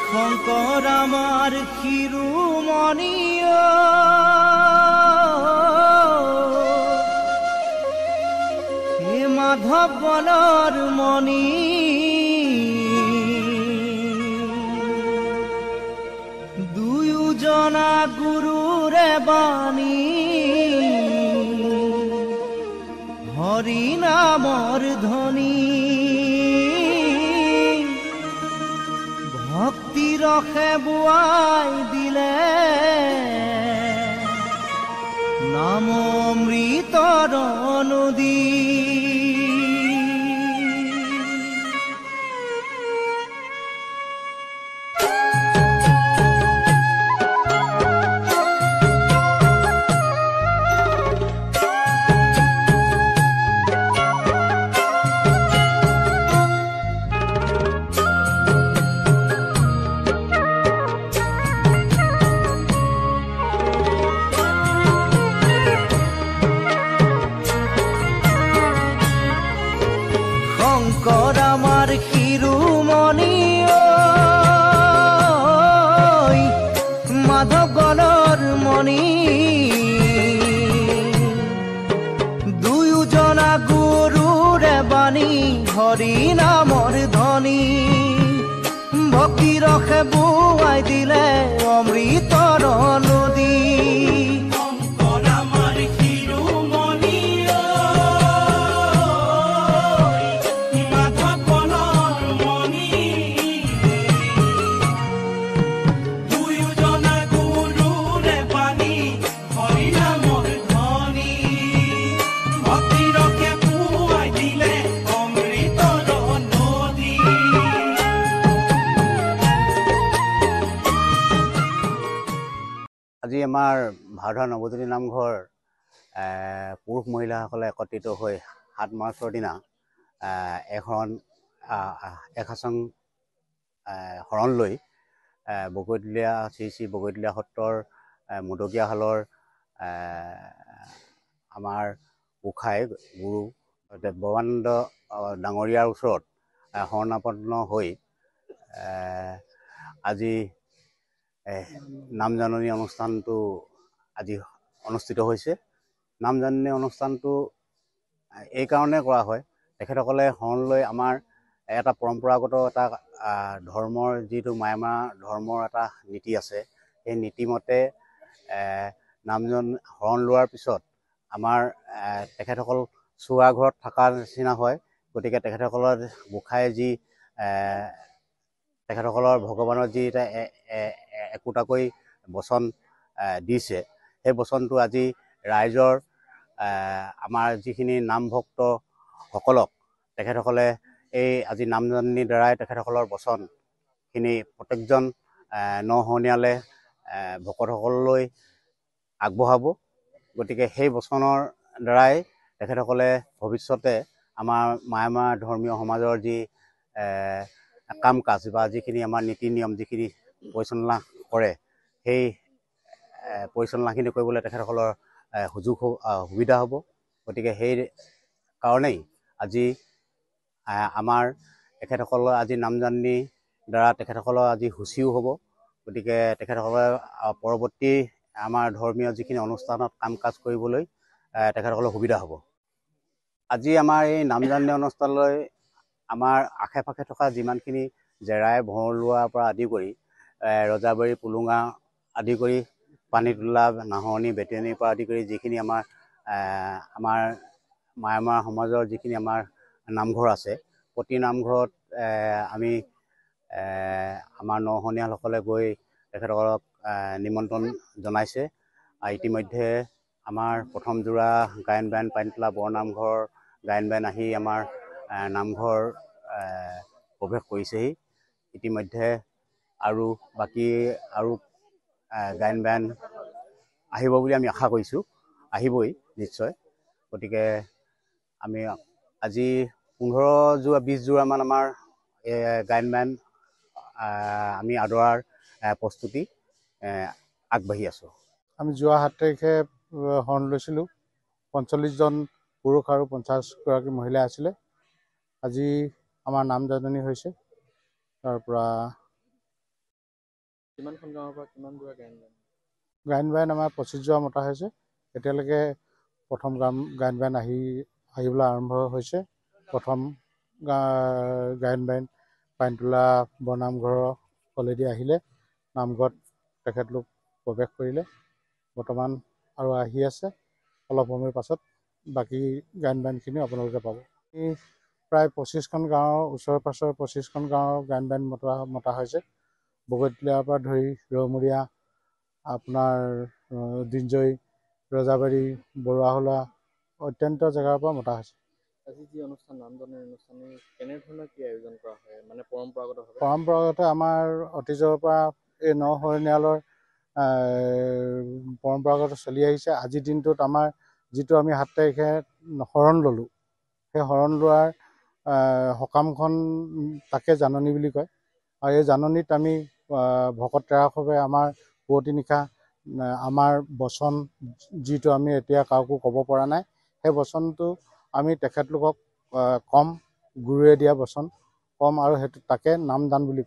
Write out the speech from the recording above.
শংকৰ আমাৰ শিৰোমণিয় হে মাধৱ বলৰ মণি দুয়োজনা গুৰুৰে বাণী হৰি নামৰ ধ্বনি ভক্তি ৰসে বুৱাই দিলে নাম অমৃতৰ নদী শংকৰ আমাৰ শিৰোমণিয় মাধৱ গণৰ মণি দুয়োজনা গুৰুৰে বাণী হৰি নামৰ ধ্বনি ভক্তি ৰসে বুৱাই দিলে অমৃতৰ নদী আজি আমাৰ ভাৰতৰ নৱজ্যোতি নামঘৰ পুৰুষ মহিলাসকলে একত্ৰিত হৈ ৭ মাৰ্চৰ দিনা এসাচং শৰণ লৈ বগৈতলীয়া শ্ৰী শ্ৰী বগৈতলীয়া সত্ৰৰ মুদকীয়াশালৰ আমাৰ গোসাঁই গুৰু দেৱানন্দ ডাঙৰীয়াৰ ওচৰত শৰণাপন্ন হৈ আজি নাম জাননী অনুষ্ঠানটো আজি অনুষ্ঠিত হৈছে। নাম জাননী অনুষ্ঠানটো এই কাৰণে কৰা হয়, তেখেতসকলে শৰণ লৈ আমাৰ এটা পৰম্পৰাগত এটা ধৰ্মৰ যিটো মায়ামা ধৰ্মৰ এটা নীতি আছে, সেই নীতিমতে শৰণ লোৱাৰ পিছত আমাৰ তেখেতসকল চুৱা ঘৰত থকাৰ নিচিনা হয়। গতিকে তেখেতসকলৰ গোসাঁই যি তেখেতসকলৰ ভগৱানৰ যি এটা একোটাকৈ বচন দিছে, সেই বচনটো আজি ৰাইজৰ আমাৰ যিখিনি নাম ভক্তসকলক তেখেতসকলে এই আজি নাম জাননীৰ দ্বাৰাই তেখেতসকলৰ বচনখিনি প্ৰত্যেকজন নশৰণীয়ালে ভকতসকললৈ আগবঢ়াব। গতিকে সেই বচনৰ দ্বাৰাই তেখেতসকলে ভৱিষ্যতে আমাৰ মায়ামা ধৰ্মীয় সমাজৰ যি কাম কাজ বা যিখিনি আমাৰ নীতি নিয়ম যিখিনি পৰিচালনা কৰে, সেই পৰিচালনাখিনি কৰিবলৈ তেখেতসকলৰ সুবিধা হ'ব। গতিকে সেই কাৰণেই আজি আমাৰ তেখেতসকলৰ আজি নাম জাননীৰ দ্বাৰা তেখেতসকলৰ আজি সূচীও হ'ব। গতিকে তেখেতসকলে পৰৱৰ্তী আমাৰ ধৰ্মীয় যিখিনি অনুষ্ঠানত কাম কাজ কৰিবলৈ তেখেতসকলৰ সুবিধা হ'ব। আজি আমাৰ এই নাম জাননী অনুষ্ঠানলৈ আমাৰ আশে পাশে থকা যিমানখিনি জেৰাই ভৰলুৱাৰ পৰা আদি কৰি ৰজাবাৰী পুলুঙা আদি কৰি পানীতোলা নাহৰণি বেটিয়নিৰ পৰা আদি কৰি যিখিনি আমাৰ মায়ামা সমাজৰ যিখিনি আমাৰ নামঘৰ আছে, প্ৰতি নামঘৰত আমি আমাৰ নশৰণীয়াসকলে গৈ তেখেতসকলক নিমন্ত্ৰণ জনাইছে। ইতিমধ্যে আমাৰ প্ৰথম যোৰা গায়ন বায়ন পানীতোলা বৰনামঘৰ গায়ন বায়ন আহি আমাৰ নামঘৰ প্ৰৱেশ কৰিছেহি। ইতিমধ্যে আৰু বাকী আৰু গায়ন বায়ন আহিব বুলি আমি আশা কৰিছোঁ, আহিবই নিশ্চয়। গতিকে আমি আজি 15-20 যোৰামান আমাৰ গায়ন বায়ন আমি আদৰাৰ প্ৰস্তুতি আগবাঢ়ি আছোঁ। আমি যোৱা 7 তাৰিখে শৰণ লৈছিলোঁ। 45জন পুৰুষ আৰু 50গৰাকী মহিলা আছিলে। আজি আমাৰ নাম জাননী হৈছে। তাৰ পৰা কিমানখন গাঁৱৰ পৰা কিমান দূৰ গায়ন বায়ন? গায়ন বায়ন আমাৰ 25 যোৱা মতা হৈছে। এতিয়ালৈকে প্ৰথম গায়ন বায়ন আহিবলৈ আৰম্ভ হৈছে। প্ৰথম গায়ন বায়ন পানীতোলা বৰনামঘৰৰ কলেদি আহিলে, নামঘৰত তেখেতলোক প্ৰৱেশ কৰিলে। বৰ্তমান আৰু আহি আছে, অলপ সময়ৰ পাছত বাকী গায়ন বায়নখিনি আপোনালোকে পাব। প্ৰায় 25খন গাঁৱৰ ওচৰে পাঁজৰে 25খন গাঁৱৰ গায়ন বায়ন মতা হৈছে। বগৈতলীয়াৰ পৰা ধৰি ৰৌমূৰীয়া, আপোনাৰ দিনজয়, ৰজাবাৰী, বৰুৱাহোলা অত্যন্ত জেগাৰ পৰা মতা হৈছে। আজি যি অনুষ্ঠান নামজানৰ অনুষ্ঠানে কেনেধৰণৰ কি আয়োজন কৰা হয়, মানে পৰম্পৰাগতভাৱে? পৰম্পৰাগত আমাৰ অতীজৰ পৰা এই নশৰণীয়ালৰ পৰম্পৰাগত চলি আহিছে। আজিৰ দিনটোত আমাৰ যিটো আমি 7 তাৰিখে শৰণ ল'লোঁ, সেই শৰণ লোৱাৰ সকামখন তাকে জাননী বুলি কয়। আৰু এই জাননীত আমি ভকত তেৰাসৱে আমাৰ পুৱতি নিশা আমাৰ বচন যিটো আমি এতিয়া কাকো ক'ব পৰা নাই, সেই বচনটো আমি তেখেতলোকক কম, গুৰুৱে দিয়া বচন কম, আৰু সেইটো তাকে নামদান বুলি কয়।